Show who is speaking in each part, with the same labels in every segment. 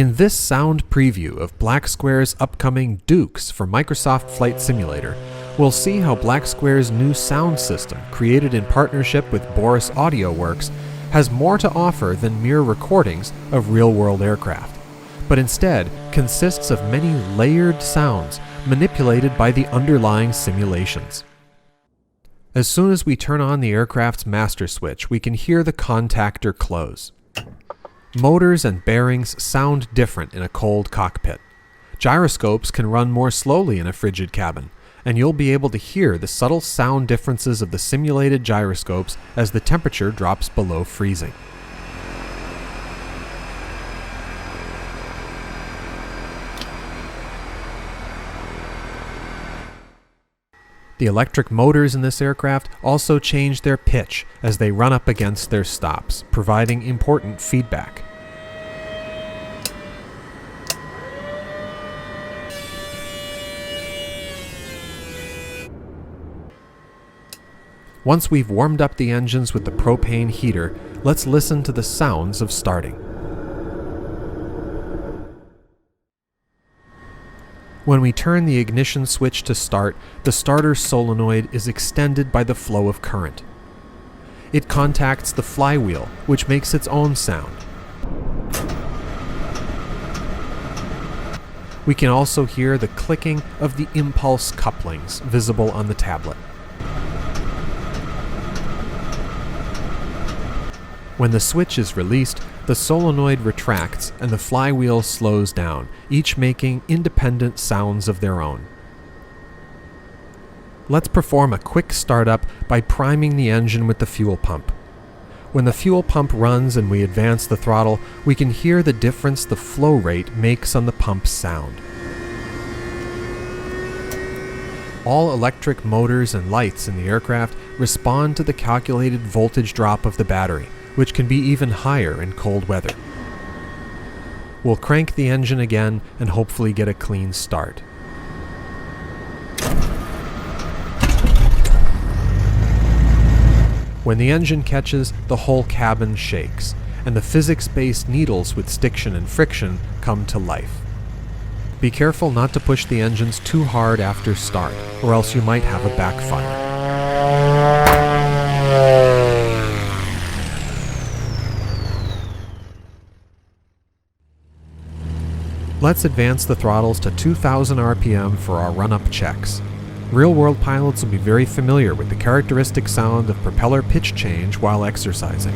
Speaker 1: In this sound preview of Black Square's upcoming Dukes for Microsoft Flight Simulator, we'll see how Black Square's new sound system, created in partnership with Boris Audio Works, has more to offer than mere recordings of real-world aircraft, but instead consists of many layered sounds manipulated by the underlying simulations. As soon as we turn on the aircraft's master switch, we can hear the contactor close. Motors and bearings sound different in a cold cockpit. Gyroscopes can run more slowly in a frigid cabin, and you'll be able to hear the subtle sound differences of the simulated gyroscopes as the temperature drops below freezing. The electric motors in this aircraft also change their pitch as they run up against their stops, providing important feedback. Once we've warmed up the engines with the propane heater, let's listen to the sounds of starting. When we turn the ignition switch to start, the starter solenoid is extended by the flow of current. It contacts the flywheel, which makes its own sound. We can also hear the clicking of the impulse couplings visible on the tablet. When the switch is released, the solenoid retracts and the flywheel slows down, each making independent sounds of their own. Let's perform a quick startup by priming the engine with the fuel pump. When the fuel pump runs and we advance the throttle, we can hear the difference the flow rate makes on the pump's sound. All electric motors and lights in the aircraft respond to the calculated voltage drop of the battery, which can be even higher in cold weather. We'll crank the engine again and hopefully get a clean start. When the engine catches, the whole cabin shakes, and the physics-based needles with stiction and friction come to life. Be careful not to push the engines too hard after start, or else you might have a backfire. Let's advance the throttles to 2,000 RPM for our run-up checks. Real-world pilots will be very familiar with the characteristic sound of propeller pitch change while exercising.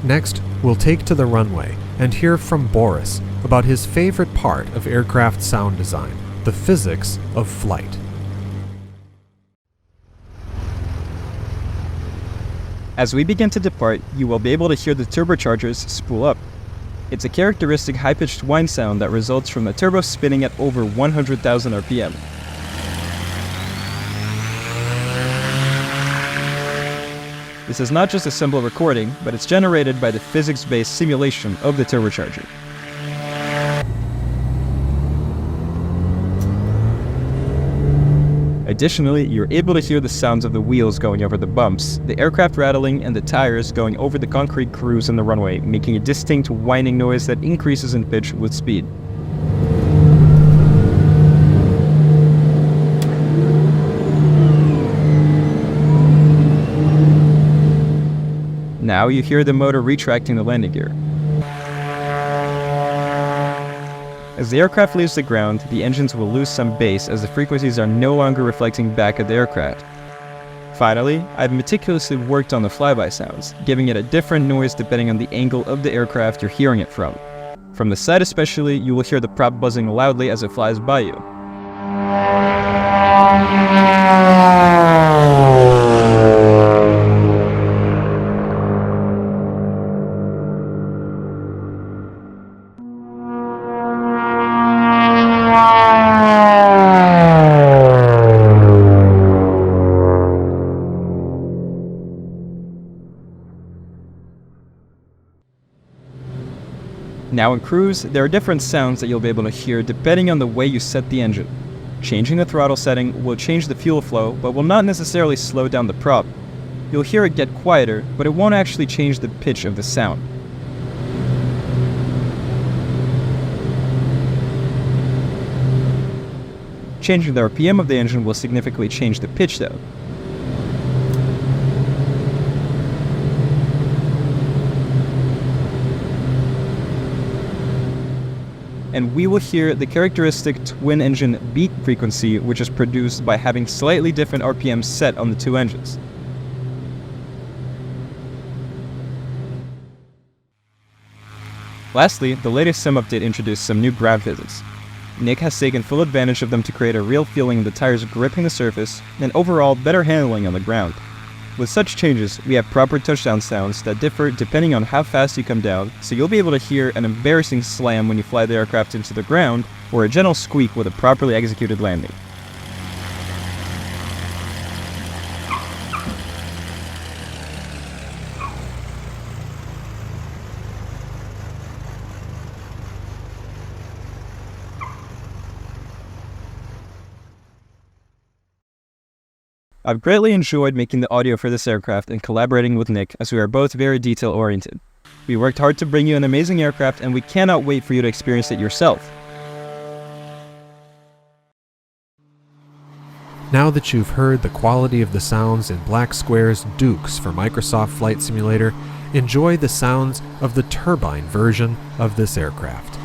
Speaker 1: Next, we'll take to the runway and hear from Boris about his favorite part of aircraft sound design: the physics of flight.
Speaker 2: As we begin to depart, you will be able to hear the turbochargers spool up. It's a characteristic high-pitched whine sound that results from the turbo spinning at over 100,000 RPM. This is not just a simple recording, but it's generated by the physics-based simulation of the turbocharger. Additionally, you're able to hear the sounds of the wheels going over the bumps, the aircraft rattling, and the tires going over the concrete grooves on the runway, making a distinct whining noise that increases in pitch with speed. Now you hear the motor retracting the landing gear. As the aircraft leaves the ground, the engines will lose some bass as the frequencies are no longer reflecting back at the aircraft. Finally, I've meticulously worked on the flyby sounds, giving it a different noise depending on the angle of the aircraft you're hearing it from. From the side especially, you will hear the prop buzzing loudly as it flies by you. Now in cruise, there are different sounds that you'll be able to hear depending on the way you set the engine. Changing the throttle setting will change the fuel flow, but will not necessarily slow down the prop. You'll hear it get quieter, but it won't actually change the pitch of the sound. Changing the RPM of the engine will significantly change the pitch though. And we will hear the characteristic twin-engine beat frequency, which is produced by having slightly different RPMs set on the two engines. Lastly, the latest sim update introduced some new ground physics. Nick has taken full advantage of them to create a real feeling of the tires gripping the surface, and overall better handling on the ground. With such changes, we have proper touchdown sounds that differ depending on how fast you come down, so you'll be able to hear an embarrassing slam when you fly the aircraft into the ground, or a gentle squeak with a properly executed landing. I've greatly enjoyed making the audio for this aircraft and collaborating with Nick, as we are both very detail-oriented. We worked hard to bring you an amazing aircraft, and we cannot wait for you to experience it yourself.
Speaker 1: Now that you've heard the quality of the sounds in Black Square's Dukes for Microsoft Flight Simulator, enjoy the sounds of the turbine version of this aircraft.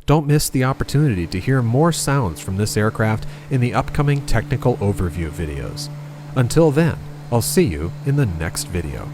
Speaker 1: Don't miss the opportunity to hear more sounds from this aircraft in the upcoming technical overview videos. Until then, I'll see you in the next video.